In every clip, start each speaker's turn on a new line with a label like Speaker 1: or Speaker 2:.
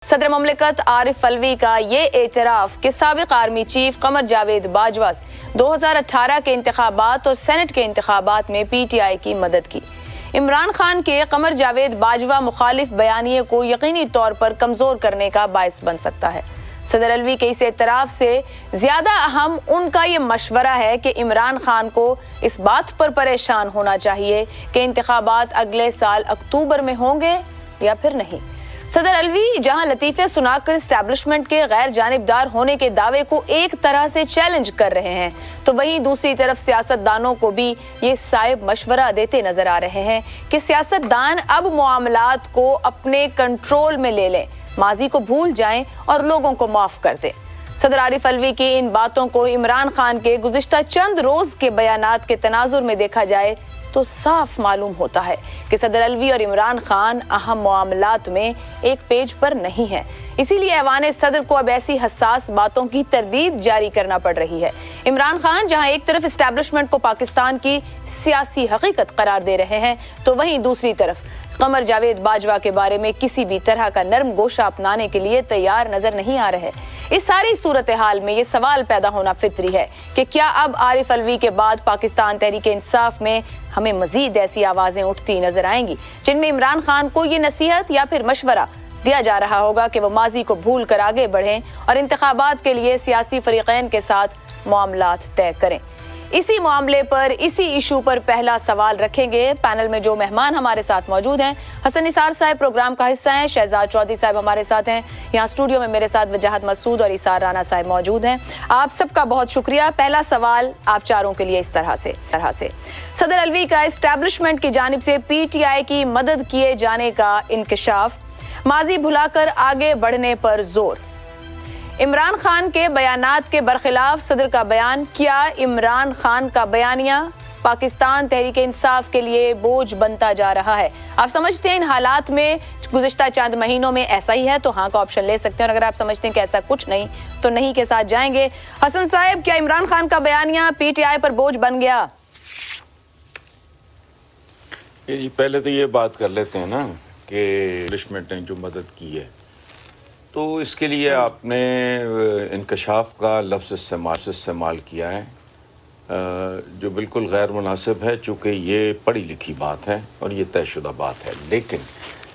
Speaker 1: सदर ममलिकत आरिफ अलवी का ये एतराफ़ कि साबिक़ आर्मी चीफ कमर जावेद बाजवा 2018 के इंतखाबात और सेनेट के इंतखाबात में PTI की मदद की। इमरान खान के कमर जावेद बाजवा मुखालिफ बयानिए को यकीनी तौर पर कमज़ोर करने का बायस बन सकता है। सदर अलवी के इस एतराफ़ से ज़्यादा अहम उनका ये मशवरा है कि इमरान खान को इस बात पर परेशान होना चाहिए कि इंतखाबात अगले साल अक्टूबर में होंगे या फिर नहीं। सदर अलवी जहां लतीफ़े सुनाकर इस्टेब्लिशमेंट के गैर जानिबदार होने के दावे को एक तरह से चैलेंज कर रहे हैं, तो वहीं दूसरी तरफ सियासतदानों को भी ये साहिब मशवरा देते नजर आ रहे हैं कि सियासतदान अब मामलात को अपने कंट्रोल में ले लें, माजी को भूल जाएं और लोगों को माफ कर दें। सदर आरिफ अलवी की इन बातों को इमरान खान के गुज़िश्ता चंद रोज के बयानात के तनाजुर में देखा जाए तो साफ मालूम होता है कि सदर अलवी और इमरान खान अहम मामलात में एक पेज पर नहीं है। इसीलिए ऐवान सदर को अब ऐसी हसास बातों की तरदीद जारी करना पड़ रही है। इमरान खान जहां एक तरफ इस्टेब्लिशमेंट को पाकिस्तान की सियासी हकीकत करार दे रहे हैं, तो वहीं दूसरी तरफ कमर जावेद बाजवा के बारे में किसी भी तरह का नरम गोशा अपनाने के लिए तैयार नजर नहीं आ रहे। इस सारी सूरत हाल में ये सवाल पैदा होना फितरी है कि क्या अब आरिफ अलवी के बाद पाकिस्तान तहरीक इंसाफ में हमें मजीद ऐसी आवाजें उठती नजर आएंगी जिनमें इमरान खान को ये नसीहत या फिर मशवरा दिया जा रहा होगा कि वो माजी को भूल कर आगे बढ़ें और इंतखाबात के लिए सियासी फरीकैन के साथ मामलात तय करें। इसी मामले पर, इसी इशू पर पहला सवाल रखेंगे। पैनल में जो मेहमान हमारे साथ मौजूद हैं, हसन निसार साहब प्रोग्राम का हिस्सा हैं, शहजाद चौधरी साहब हमारे साथ हैं, यहाँ स्टूडियो में मेरे साथ वजाहत मसूद और इसार राना साहब मौजूद हैं। आप सबका बहुत शुक्रिया। पहला सवाल आप चारों के लिए इस तरह से सदर अलवी का एस्टैब्लिशमेंट की जानिब से PTI की मदद किए जाने का इंकशाफ, माजी भुलाकर आगे बढ़ने पर जोर, इमरान खान के बयानात के बरखिलाफ सदर का बयान, क्या इमरान खान का बयानिया पाकिस्तान तहरीक इंसाफ के लिए बोझ बनता जा रहा है? आप समझते हैं इन हालात में गुज़िश्ता चंद महीनों में ऐसा ही है तो हाँ का ऑप्शन ले सकते हैं, और अगर आप समझते हैं कि ऐसा कुछ नहीं तो नहीं के साथ जाएंगे। हसन साहब, क्या इमरान खान का बयानिया PTI पर बोझ बन गया?
Speaker 2: पहले तो ये बात कर लेते हैं ना कि एस्टैब्लिशमेंट ने जो मदद की है, तो इसके लिए आपने इंकशाफ का लफ्ज़ इस्तेमाल किया है जो बिल्कुल गैर मुनासिब है, चूँकि ये पढ़ी लिखी बात है और ये तयशुदा बात है। लेकिन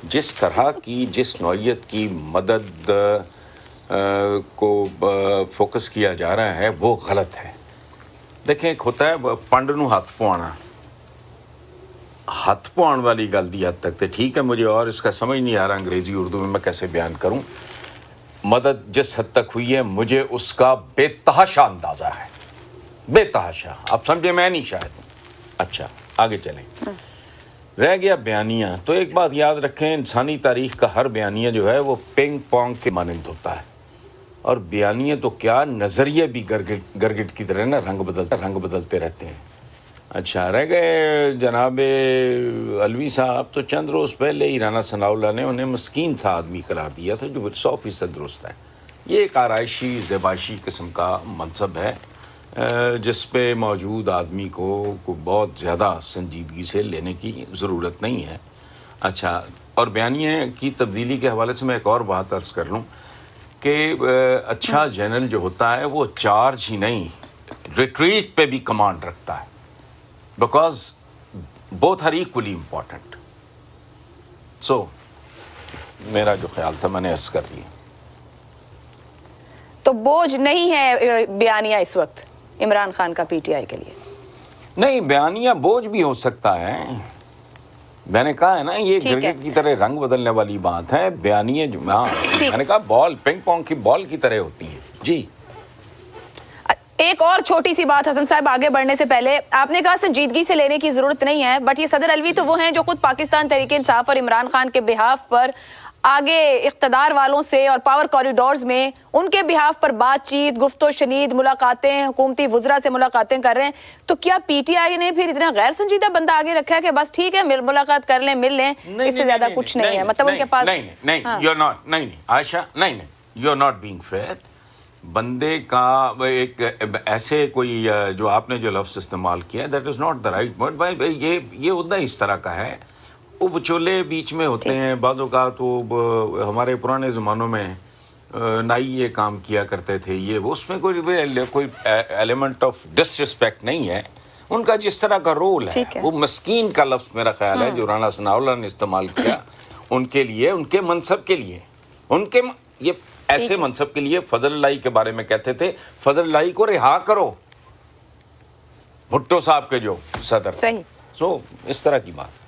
Speaker 2: जिस तरह की, जिस नौइयत की मदद को फोकस किया जा रहा है वो गलत है। देखें, एक होता है पंड नूं हथ पवाउण वाली गल दी हद तक तो ठीक है, मुझे और इसका समझ नहीं आ रहा अंग्रेज़ी उर्दू में मैं कैसे बयान करूं। मदद जिस हद तक हुई है मुझे उसका बेतहाशा अंदाज़ा है, बेतहाशा। आप समझे, मैं नहीं शायद। अच्छा, आगे चलें। रह गया बयानिया, तो एक बात याद रखें, इंसानी तारीख़ का हर बयानिया जो है वो पिंग पोंग के मानंद होता है, और बयानिया तो क्या, नज़रिए भी गिरगिट की तरह ना रंग बदलते रहते हैं। अच्छा, रह गए जनाब अलवी साहब, तो चंद रोज़ पहले ही राना सनाउल्लाह ने उन्हें मस्कीन सा आदमी करार दिया था, जो 100% दुरुस्त है। ये एक आराइशी ज़बाशी किस्म का मनसब है जिस पे मौजूद आदमी को बहुत ज़्यादा संजीदगी से लेने की ज़रूरत नहीं है। अच्छा, और बयानिए की तब्दीली के हवाले से मैं एक और बात अर्ज़ कर लूँ कि अच्छा जनरल जो होता है वो चार्ज ही नहीं, रिट्रीट पे भी कमांड रखता है, because both are equally important. So, मेरा जो ख्याल था मैंने अर्ज़ कर दिया।
Speaker 1: तो बोझ नहीं है बयानिया इस वक्त इमरान खान का PTI के लिए? नहीं,
Speaker 2: बयानिया बोझ भी हो सकता है। मैंने कहा है ना, ये गिरगिट की तरह रंग बदलने वाली बात है। बयानिया जो मैंने कहा बॉल, पिंग पोंग की बॉल की तरह होती है। जी,
Speaker 1: एक और छोटी सी बात हसन साहब, आगे बढ़ने से पहले, आपने कहा संजीदगी से लेने की जरूरत नहीं है, बट ये सदर अलवी तो वो हैं जो खुद पाकिस्तान तहरीक इंसाफ और इमरान खान के बिहाफ पर आगे इख्तदार वालों से और पावर कॉरिडोर्स में उनके बिहाफ पर बातचीत, गुफ्तो शनीद, मुलाकातें, हुकूमती वुज़रा से मुलाकातें कर रहे हैं। तो क्या PTI ने फिर इतना गैर संजीदा बंदा आगे रखा है कि बस ठीक है मुलाकात कर लें, मिल लें, इससे ज्यादा कुछ नहीं है? मतलब उनके पास
Speaker 2: Ayesha, you are not being fair. बंदे का एक ऐसे कोई जो आपने जो लफ्ज़ इस्तेमाल किया, that is not the right word. ये उतना इस तरह का है, وہ بچولے بیچ میں ہوتے ہیں بعض اوقات. وہ ہمارے پرانے زمانوں میں نائی یہ کام کیا کرتے تھے, یہ وہ اس میں کوئی ایلیمنٹ آف ڈس رسپیکٹ نہیں ہے. ان کا جس طرح کا رول ہے, وہ مسکین کا لفظ میرا خیال ہے جو رانا ثناء اللہ نے استعمال کیا ان کے لیے, ان کے منصب کے لیے, ان کے یہ ایسے منصب کے لیے. فضل اللہ کے بارے میں کہتے تھے فضل اللہ کو رہا کرو, بھٹو صاحب کے جو صدر.
Speaker 1: صحیح.
Speaker 2: سو اس طرح کی بات.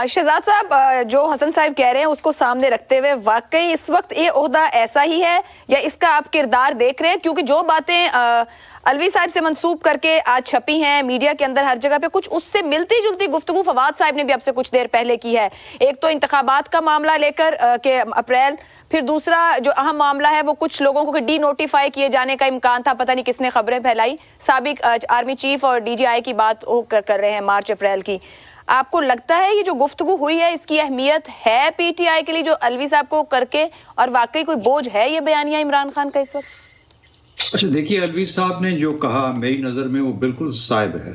Speaker 1: شہزاد صاحب, جو حسن صاحب کہہ رہے ہیں اس کو سامنے رکھتے ہوئے واقعی اس وقت یہ عہدہ ایسا ہی ہے یا اس کا آپ کردار دیکھ رہے ہیں؟ کیونکہ جو باتیں الوی صاحب سے منسوب کر کے آج چھپی ہیں میڈیا کے اندر ہر جگہ پہ, کچھ اس سے ملتی جلتی گفتگو فواد صاحب نے بھی اب سے کچھ دیر پہلے کی ہے. ایک تو انتخابات کا معاملہ لے کر کہ اپریل, پھر دوسرا جو اہم معاملہ ہے وہ کچھ لوگوں کو ڈی نوٹیفائی کیے جانے کا امکان تھا, پتہ نہیں کس نے خبریں پھیلائی. سابق آرمی چیف اور ڈی جی آئی کی بات کر رہے ہیں مارچ اپریل کی. آپ کو لگتا ہے یہ جو گفتگو ہوئی ہے اس کی اہمیت ہے پی ٹی آئی کے لیے جو الوی صاحب کو کر کے, اور واقعی کوئی بوجھ ہے یہ بیانیہ عمران خان کا اس وقت؟
Speaker 3: اچھا دیکھیے, الوی صاحب نے جو کہا میری نظر میں وہ بالکل صائب ہے.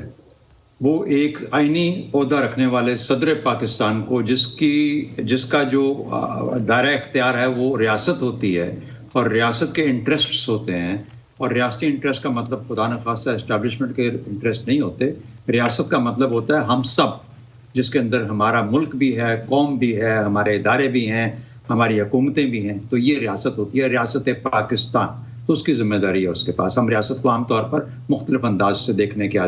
Speaker 3: وہ ایک آئینی عہدہ رکھنے والے صدر پاکستان کو جس کا جو دائرہ اختیار ہے وہ ریاست ہوتی ہے اور ریاست کے انٹرسٹس ہوتے ہیں, اور ریاستی انٹرسٹ کا مطلب خدا نخواستہ اسٹیبلشمنٹ کے انٹرسٹ نہیں ہوتے. ریاست کا مطلب ہوتا ہے ہم سب, جس کے اندر ہمارا ملک بھی ہے, قوم بھی ہے, ہمارے ادارے بھی ہیں, ہماری حکومتیں بھی ہیں. تو یہ ریاست ہوتی ہے, ریاست پاکستان. تو اس کی ذمہ داری ہے اس کے پاس. ہم ریاست کو عام طور پر مختلف انداز سے دیکھنے کے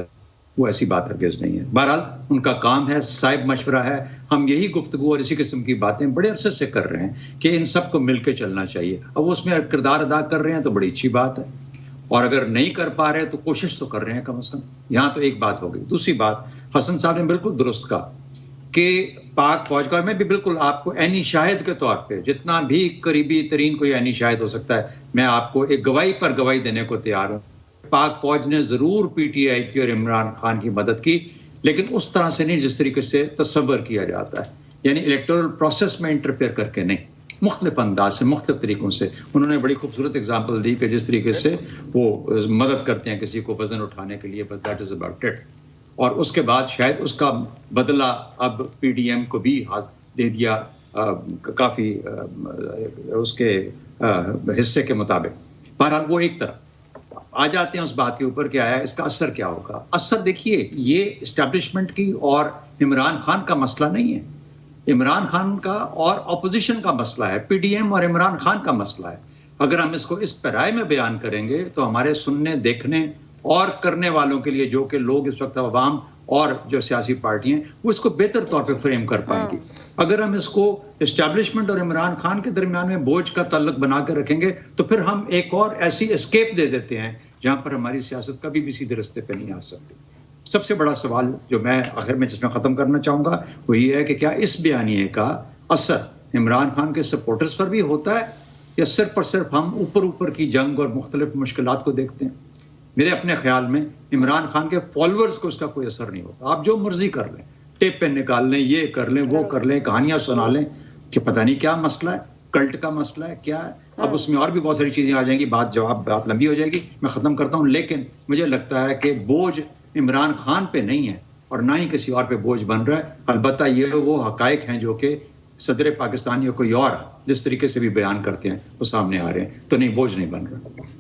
Speaker 3: وہ ایسی بات ہرگز نہیں ہے. بہرحال ان کا کام ہے, صائب مشورہ ہے. ہم یہی گفتگو اور اسی قسم کی باتیں بڑے عرصے سے کر رہے ہیں کہ ان سب کو مل کے چلنا چاہیے. اب وہ اس میں کردار ادا کر رہے ہیں تو بڑی اچھی بات ہے, اور اگر نہیں کر پا رہے تو کوشش تو کر رہے ہیں کم از کم. یہاں تو ایک بات ہو گئی. دوسری بات, حسن صاحب نے بالکل درست کہا کہ پاک فوج کا, میں بھی بالکل آپ کو عینی شاہد کے طور پہ, جتنا بھی قریبی ترین کوئی عینی شاہد ہو سکتا ہے, میں آپ کو ایک گواہی پر گواہی دینے کو تیار ہوں. پاک فوج نے ضرور پی ٹی آئی کی اور عمران خان کی مدد کی, لیکن اس طرح سے نہیں جس طریقے سے تصور کیا جاتا ہے. یعنی الیکٹورل پروسیس میں انٹرفیئر کر کے نہیں, مختلف انداز سے, مختلف طریقوں سے. انہوں نے بڑی خوبصورت اگزامپل دی کہ جس طریقے سے وہ مدد کرتے ہیں کسی کو وزن اٹھانے کے لیے, بس دیٹ از اباؤٹ اٹ. اور اس کے بعد شاید اس کا بدلہ اب پی ڈی ایم کو بھی دے دیا کافی اس کے حصے کے مطابق. بہرحال وہ ایک طرف. آ جاتے ہیں اس بات کے اوپر کہ آیا اس کا اثر کیا ہوگا. اثر دیکھیے, یہ اسٹیبلشمنٹ کی اور عمران خان کا مسئلہ نہیں ہے, عمران خان کا اور اپوزیشن کا مسئلہ ہے, پی ڈی ایم اور عمران خان کا مسئلہ ہے. اگر ہم اس کو اس پیرائے میں بیان کریں گے تو ہمارے سننے, دیکھنے اور کرنے والوں کے لیے, جو کہ لوگ اس وقت عوام اور جو سیاسی پارٹی ہیں, وہ اس کو بہتر طور پہ فریم کر پائیں گی. اگر ہم اس کو اسٹیبلشمنٹ اور عمران خان کے درمیان میں بوجھ کا تعلق بنا کر رکھیں گے تو پھر ہم ایک اور ایسی اسکیپ دے دیتے ہیں جہاں پر ہماری سیاست کبھی بھی سیدھے رستے پہ نہیں آ سکتی. سب سے بڑا سوال جو میں آخر میں جس میں ختم کرنا چاہوں گا وہ یہ ہے کہ کیا اس بیانیے کا اثر عمران خان کے سپورٹرز پر بھی ہوتا ہے, یا صرف اور صرف ہم اوپر کی جنگ اور مختلف مشکلات کو دیکھتے ہیں. میرے اپنے خیال میں عمران خان کے فالوورز کو اس کا کوئی اثر نہیں ہوتا. آپ جو مرضی کر لیں, ٹیپ پہ نکال لیں, یہ کر لیں, وہ کر لیں, کہانیاں سنا لیں کہ پتہ نہیں کیا مسئلہ ہے, کلٹ کا مسئلہ ہے, کیا ہے. اب اس میں اور بھی بہت ساری چیزیں آ جائیں گی, بات لمبی ہو جائے گی, میں ختم کرتا ہوں. لیکن مجھے لگتا ہے کہ بوجھ عمران خان پہ نہیں ہے اور نہ ہی کسی اور پہ بوجھ بن رہا ہے. البتہ یہ وہ حقائق ہیں جو کہ صدر پاکستان یا کوئی اور جس طریقے سے بھی بیان کرتے ہیں وہ سامنے آ رہے ہیں, تو نہیں, بوجھ نہیں بن رہا.